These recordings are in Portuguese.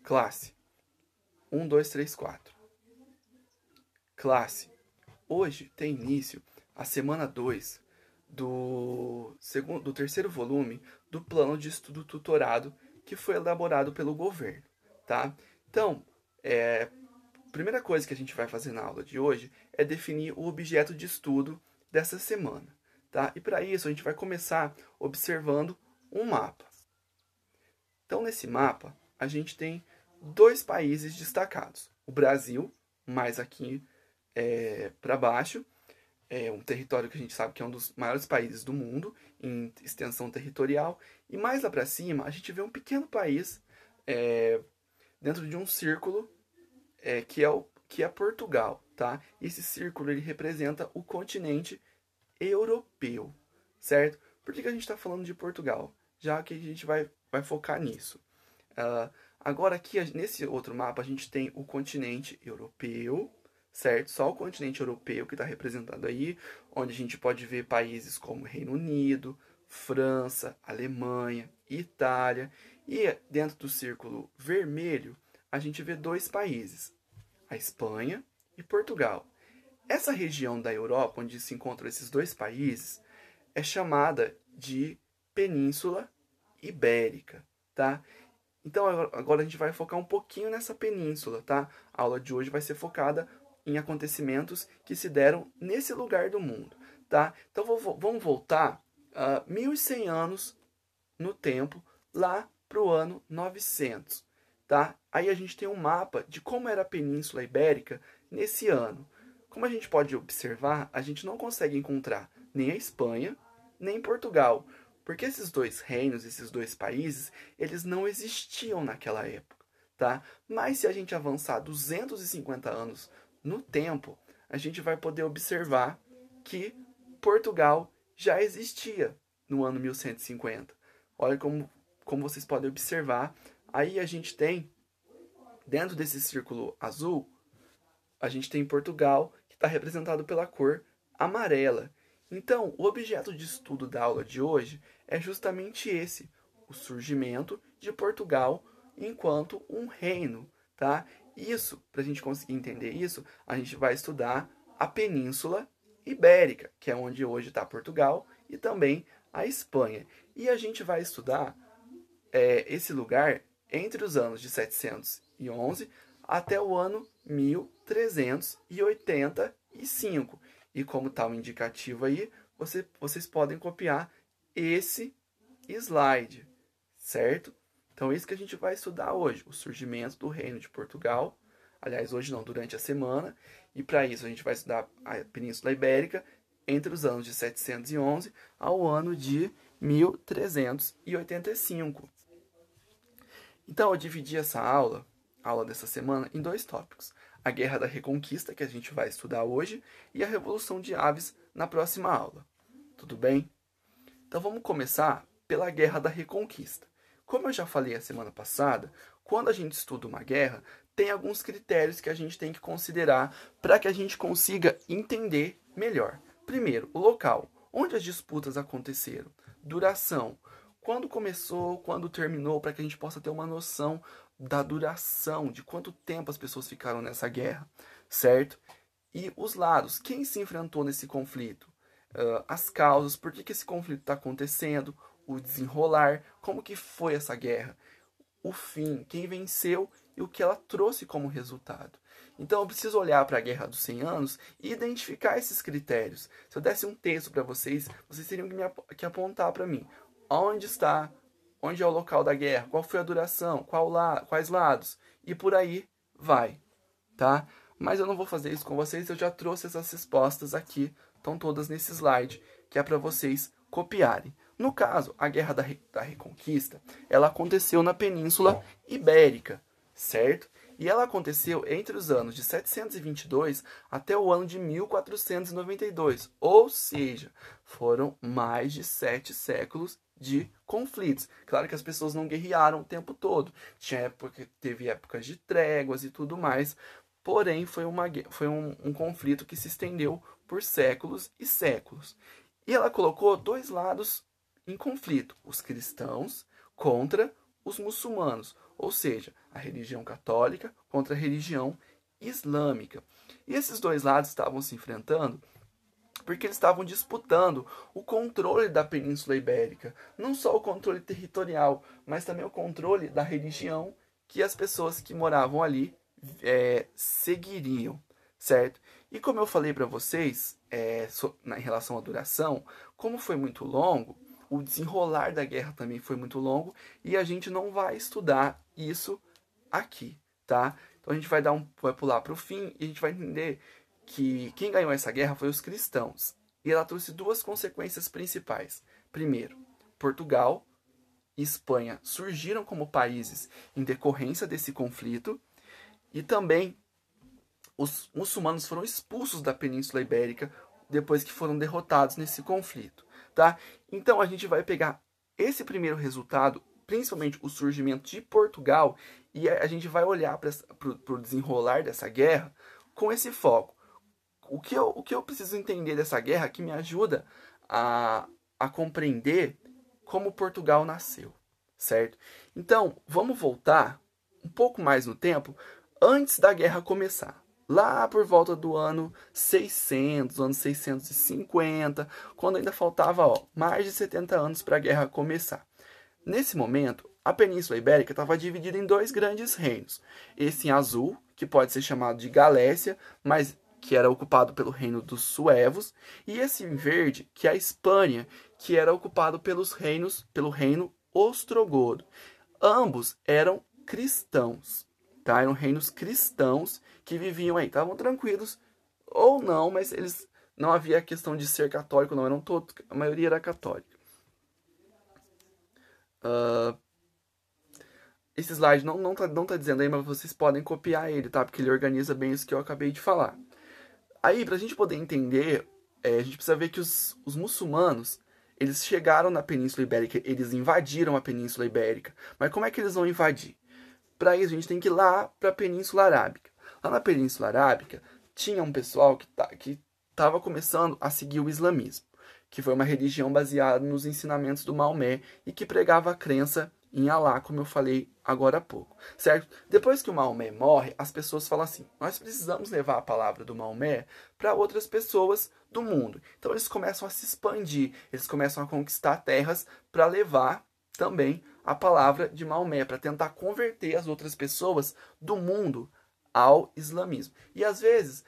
Classe 1, 2, 3, 4. Classe. Hoje tem início a semana 2 do terceiro volume do plano de estudo tutorado que foi elaborado pelo governo, tá? Então, a primeira coisa que a gente vai fazer na aula de hoje é definir o objeto de estudo dessa semana, tá? E para isso a gente vai começar observando um mapa. Então, nesse mapa, a gente tem dois países destacados. O Brasil, mais aqui para baixo, é um território que a gente sabe que é um dos maiores países do mundo em extensão territorial. E mais lá para cima, a gente vê um pequeno país dentro de um círculo que é Portugal, tá? Esse círculo ele representa o continente europeu, certo? Por que a gente está falando de Portugal? Já que a gente vai focar nisso. Agora aqui, nesse outro mapa, a gente tem o continente europeu, certo? Só o continente europeu que está representado aí, onde a gente pode ver países como Reino Unido, França, Alemanha, Itália. E dentro do círculo vermelho, a gente vê dois países, a Espanha e Portugal. Essa região da Europa, onde se encontram esses dois países, é chamada de Península Ibérica, tá? Então agora a gente vai focar um pouquinho nessa península, tá? A aula de hoje vai ser focada em acontecimentos que se deram nesse lugar do mundo, tá? Então vamos voltar 1100 anos no tempo, lá para o ano 900, tá? Aí a gente tem um mapa de como era a Península Ibérica nesse ano. Como a gente pode observar, a gente não consegue encontrar nem a Espanha, nem Portugal, porque esses dois reinos, esses dois países, eles não existiam naquela época, tá? Mas se a gente avançar 250 anos no tempo, a gente vai poder observar que Portugal já existia no ano 1150. Olha como vocês podem observar. Aí a gente tem, dentro desse círculo azul, a gente tem Portugal, que está representado pela cor amarela. Então, o objeto de estudo da aula de hoje é justamente esse, o surgimento de Portugal enquanto um reino, tá? Isso, para a gente conseguir entender isso, a gente vai estudar a Península Ibérica, que é onde hoje está Portugal, e também a Espanha. E a gente vai estudar esse lugar entre os anos de 711 até o ano 1385. E como está um indicativo aí, vocês podem copiar esse slide, certo? Então, isso que a gente vai estudar hoje, o surgimento do Reino de Portugal. Aliás, hoje não, durante a semana. E para isso, a gente vai estudar a Península Ibérica entre os anos de 711 ao ano de 1385. Então, eu dividi essa aula dessa semana, em dois tópicos. A Guerra da Reconquista, que a gente vai estudar hoje, e a Revolução de Aves na próxima aula. Tudo bem? Então, vamos começar pela Guerra da Reconquista. Como eu já falei a semana passada, quando a gente estuda uma guerra, tem alguns critérios que a gente tem que considerar para que a gente consiga entender melhor. Primeiro, o local, onde as disputas aconteceram. Duração, quando começou, quando terminou, para que a gente possa ter uma noção da duração, de quanto tempo as pessoas ficaram nessa guerra, certo? E os lados, quem se enfrentou nesse conflito? As causas, por que esse conflito está acontecendo, o desenrolar, como que foi essa guerra, o fim, quem venceu e o que ela trouxe como resultado. Então eu preciso olhar para a Guerra dos 100 Anos e identificar esses critérios. Se eu desse um texto para vocês teriam que apontar para mim. Onde está? Onde é o local da guerra? Qual foi a duração? Quais lados? E por aí vai, tá? Mas eu não vou fazer isso com vocês, eu já trouxe essas respostas aqui, estão todas nesse slide, que é para vocês copiarem. No caso, a Guerra da Reconquista, ela aconteceu na Península Ibérica, certo? E ela aconteceu entre os anos de 722 até o ano de 1492, ou seja, foram mais de 7 séculos de conflitos. Claro que as pessoas não guerrearam o tempo todo, teve épocas de tréguas e tudo mais, porém foi um conflito que se estendeu por séculos e séculos. E ela colocou dois lados em conflito, os cristãos contra os muçulmanos, ou seja, a religião católica contra a religião islâmica. E esses dois lados estavam se enfrentando porque eles estavam disputando o controle da Península Ibérica. Não só o controle territorial, mas também o controle da religião que as pessoas que moravam ali seguiriam, certo? E como eu falei para vocês, em relação à duração, como foi muito longo, o desenrolar da guerra também foi muito longo e a gente não vai estudar isso aqui, tá? Então a gente vai pular para o fim e a gente vai entender que quem ganhou essa guerra foi os cristãos. E ela trouxe duas consequências principais. Primeiro, Portugal e Espanha surgiram como países em decorrência desse conflito e também os muçulmanos foram expulsos da Península Ibérica depois que foram derrotados nesse conflito, tá? Então a gente vai pegar esse primeiro resultado, principalmente o surgimento de Portugal, e a gente vai olhar para o desenrolar dessa guerra com esse foco. O que eu preciso entender dessa guerra que me ajuda a compreender como Portugal nasceu, certo? Então, vamos voltar um pouco mais no tempo, antes da guerra começar. Lá por volta do ano 600, ano 650, quando ainda faltava mais de 70 anos para a guerra começar. Nesse momento, a Península Ibérica estava dividida em dois grandes reinos. Esse em azul, que pode ser chamado de Galécia, mas que era ocupado pelo reino dos suevos, e esse em verde, que é a Espanha, que era ocupado pelo reino ostrogodo. Ambos eram cristãos, tá? Eram reinos cristãos que viviam aí, estavam tranquilos ou não, mas eles não havia questão de ser católico, não eram todos, a maioria era católica. Esse slide não tá dizendo aí, mas vocês podem copiar ele, tá? Porque ele organiza bem isso que eu acabei de falar. Aí, pra gente poder entender, a gente precisa ver que os muçulmanos, eles chegaram na Península Ibérica, eles invadiram a Península Ibérica. Mas como é que eles vão invadir? Para isso, a gente tem que ir lá para a Península Arábica. Lá na Península Arábica, tinha um pessoal que estava começando a seguir o islamismo, que foi uma religião baseada nos ensinamentos do Maomé e que pregava a crença em Alá, como eu falei agora há pouco, certo? Depois que o Maomé morre, as pessoas falam assim, nós precisamos levar a palavra do Maomé para outras pessoas do mundo. Então eles começam a se expandir, eles começam a conquistar terras para levar também a palavra de Maomé, para tentar converter as outras pessoas do mundo ao islamismo. E às vezes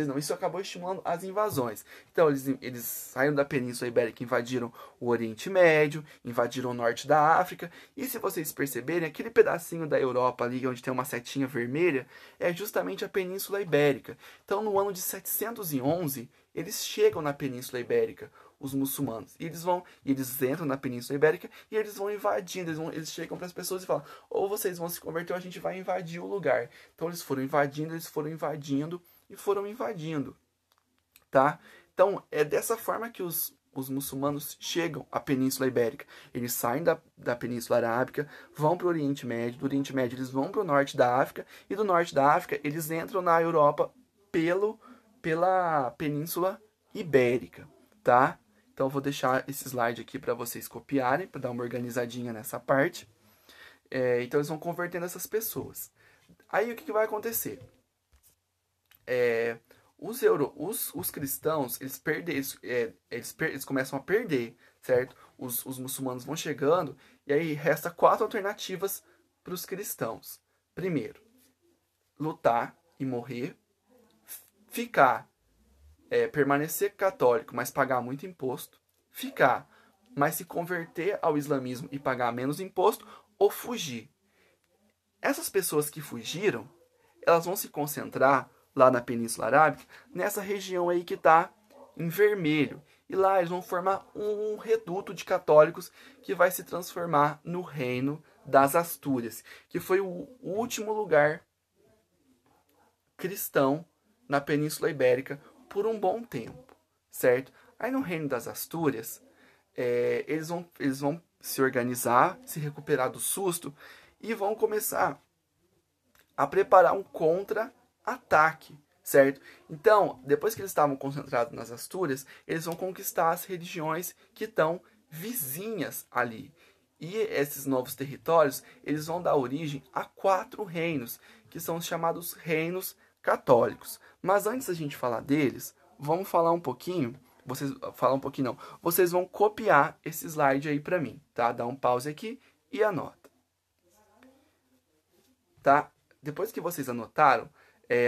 não, isso acabou estimulando as invasões. Então eles saíram da Península Ibérica, invadiram o Oriente Médio, invadiram o norte da África, e se vocês perceberem, aquele pedacinho da Europa ali, onde tem uma setinha vermelha, é justamente a Península Ibérica. Então no ano de 711, eles chegam na Península Ibérica, os muçulmanos. E eles entram na Península Ibérica e eles vão invadindo. Eles chegam para as pessoas e falam: ou vocês vão se converter ou a gente vai invadir o lugar. Então eles foram invadindo e foram invadindo. Tá? Então é dessa forma que os muçulmanos chegam à Península Ibérica. Eles saem da Península Arábica, vão para o Oriente Médio. Do Oriente Médio eles vão para o norte da África. E do norte da África eles entram na Europa pela Península Ibérica. Tá? Então eu vou deixar esse slide aqui para vocês copiarem, para dar uma organizadinha nessa parte. Então eles vão convertendo essas pessoas. Aí o que vai acontecer? Os cristãos, eles começam a perder, certo? Os muçulmanos vão chegando e aí resta 4 alternativas para os cristãos. Primeiro, lutar e morrer. Permanecer católico, mas pagar muito imposto. Mas se converter ao islamismo e pagar menos imposto, ou fugir. Essas pessoas que fugiram, elas vão se concentrar lá na Península Arábica, nessa região aí que está em vermelho. E lá eles vão formar um reduto de católicos que vai se transformar no reino das Astúrias, que foi o último lugar cristão na Península Ibérica por um bom tempo, certo? Aí no reino das Astúrias, eles vão se organizar, se recuperar do susto e vão começar a preparar um contra-ataque, certo? Então, depois que eles estavam concentrados nas Astúrias, eles vão conquistar as regiões que estão vizinhas ali. E esses novos territórios, eles vão dar origem a 4 reinos, que são os chamados reinos católicos. Mas antes da gente falar deles, vamos falar um pouquinho, vocês vão copiar esse slide aí para mim, tá? Dá um pause aqui e anota. Tá? Depois que vocês anotaram,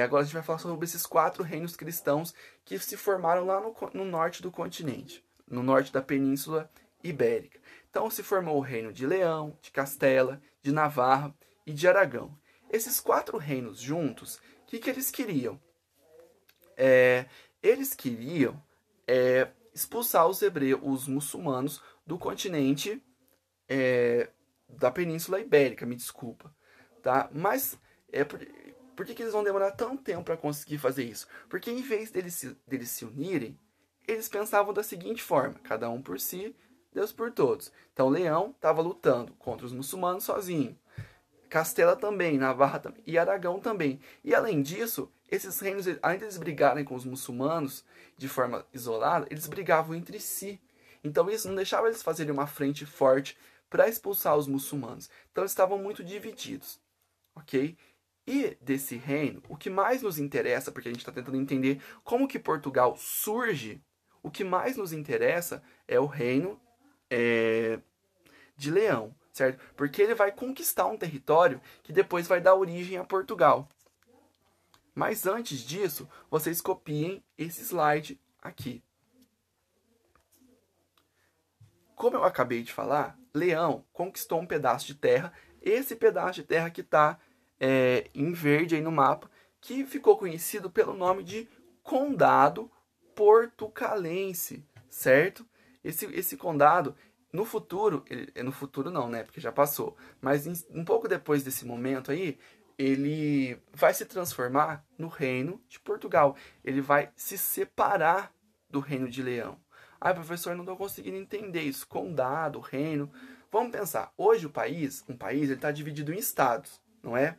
agora a gente vai falar sobre esses 4 reinos cristãos que se formaram lá no norte do continente, no norte da Península Ibérica. Então se formou o reino de Leão, de Castela, de Navarra e de Aragão. Esses 4 reinos juntos, o que eles queriam? Eles queriam expulsar os muçulmanos do continente da Península Ibérica, me desculpa. Tá? Mas por que eles vão demorar tanto tempo para conseguir fazer isso? Porque em vez deles se unirem, eles pensavam da seguinte forma: cada um por si, Deus por todos. Então Leão estava lutando contra os muçulmanos sozinho. Castela também, Navarra também, e Aragão também. E além disso, esses reinos, além de eles brigarem com os muçulmanos de forma isolada, eles brigavam entre si. Então isso não deixava eles fazerem uma frente forte para expulsar os muçulmanos. Então eles estavam muito divididos, ok? E desse reino, o que mais nos interessa, porque a gente está tentando entender como que Portugal surge, o que mais nos interessa é o reino de Leão, certo? Porque ele vai conquistar um território que depois vai dar origem a Portugal. Mas antes disso, vocês copiem esse slide aqui. Como eu acabei de falar, Leão conquistou um pedaço de terra. Esse pedaço de terra que está em verde aí no mapa, que ficou conhecido pelo nome de Condado Portucalense, certo? Esse condado, no futuro não, né? Porque já passou. Mas um pouco depois desse momento aí, ele vai se transformar no reino de Portugal. Ele vai se separar do reino de Leão. Ah, professor, não estou conseguindo entender isso. Condado, reino. Vamos pensar. Hoje um país ele está dividido em estados, não é?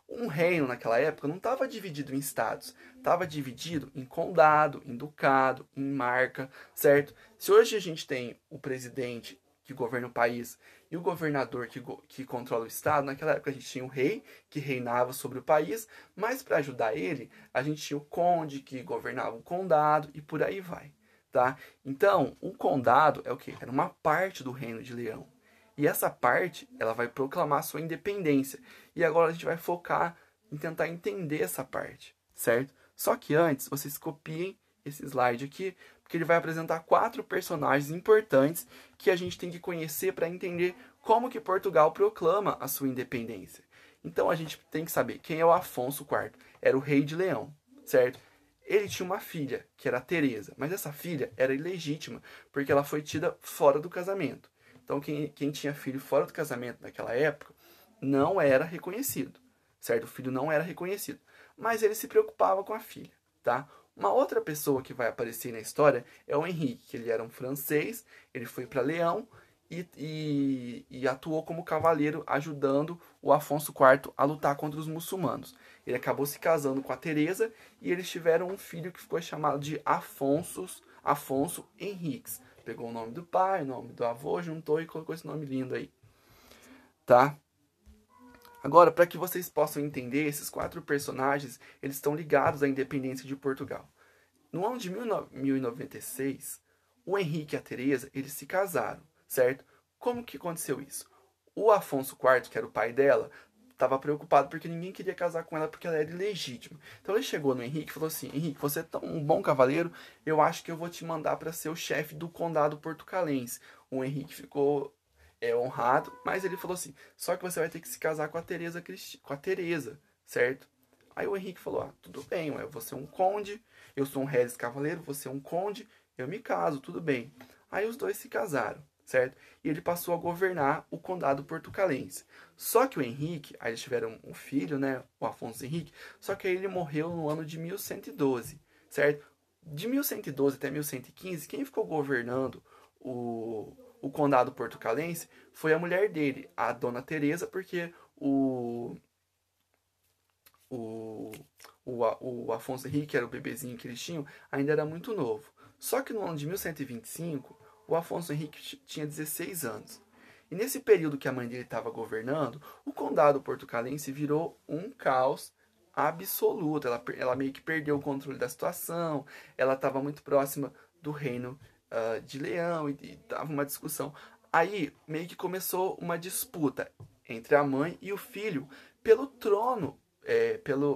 Um reino naquela época não estava dividido em estados, estava dividido em condado, em ducado, em marca, certo? Se hoje a gente tem o presidente que governa o país e o governador que controla o estado, naquela época a gente tinha o rei que reinava sobre o país, mas para ajudar ele, a gente tinha o conde que governava o condado e por aí vai, tá? Então, o condado é o quê? Era uma parte do reino de Leão. E essa parte, ela vai proclamar sua independência. E agora a gente vai focar em tentar entender essa parte, certo? Só que antes, vocês copiem esse slide aqui, porque ele vai apresentar 4 personagens importantes que a gente tem que conhecer para entender como que Portugal proclama a sua independência. Então a gente tem que saber quem é o Afonso IV. Era o rei de Leão, certo? Ele tinha uma filha, que era a Teresa, mas essa filha era ilegítima, porque ela foi tida fora do casamento. Então, quem tinha filho fora do casamento naquela época não era reconhecido, certo? O filho não era reconhecido. Mas ele se preocupava com a filha, tá? Uma outra pessoa que vai aparecer na história é o Henrique, que ele era um francês, ele foi para Leão e atuou como cavaleiro ajudando o Afonso IV a lutar contra os muçulmanos. Ele acabou se casando com a Teresa e eles tiveram um filho que ficou chamado de Afonso Henriques. Pegou o nome do pai, o nome do avô, juntou e colocou esse nome lindo aí, tá? Agora, para que vocês possam entender, esses 4 personagens, eles estão ligados à independência de Portugal. No ano de 1096, o Henrique e a Teresa, eles se casaram, certo? Como que aconteceu isso? O Afonso IV, que era o pai dela, estava preocupado porque ninguém queria casar com ela porque ela era ilegítima. Então ele chegou no Henrique e falou assim: Henrique, você é tão um bom cavaleiro, eu acho que eu vou te mandar para ser o chefe do condado portucalense. O Henrique ficou honrado, mas ele falou assim: só que você vai ter que se casar com a Teresa, certo? Aí o Henrique falou: ah, tudo bem, você é um conde, eu sou um reis cavaleiro, você é um conde, eu me caso, tudo bem. Aí os dois se casaram, certo? E ele passou a governar o condado portucalense. Só que o Henrique, aí eles tiveram um filho, né, o Afonso Henrique, só que aí ele morreu no ano de 1112, certo? De 1112 até 1115, quem ficou governando o condado portucalense foi a mulher dele, a Dona Teresa, porque o Afonso Henrique, que era o bebezinho que eles tinham, ainda era muito novo. Só que no ano de 1125, o Afonso Henrique tinha 16 anos. E nesse período que a mãe dele estava governando, o condado portucalense virou um caos absoluto. Ela meio que perdeu o controle da situação, ela estava muito próxima do reino de Leão e tava uma discussão. Aí meio que começou uma disputa entre a mãe e o filho pelo trono,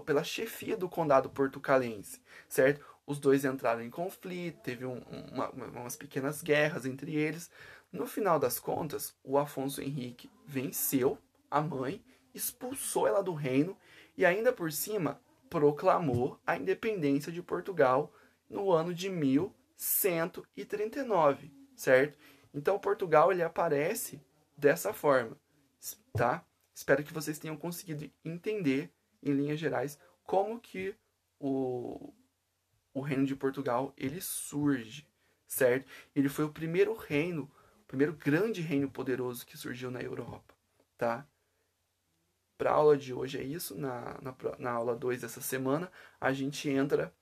pela chefia do condado portucalense, certo? Os dois entraram em conflito, teve umas pequenas guerras entre eles. No final das contas, o Afonso Henrique venceu a mãe, expulsou ela do reino e ainda por cima proclamou a independência de Portugal no ano de 1139, certo? Então Portugal ele aparece dessa forma, tá? Espero que vocês tenham conseguido entender em linhas gerais como que o reino de Portugal ele surge, certo? Ele foi o primeiro reino, o primeiro grande reino poderoso que surgiu na Europa, tá? Para a aula de hoje é isso. Na aula 2 dessa semana, a gente entra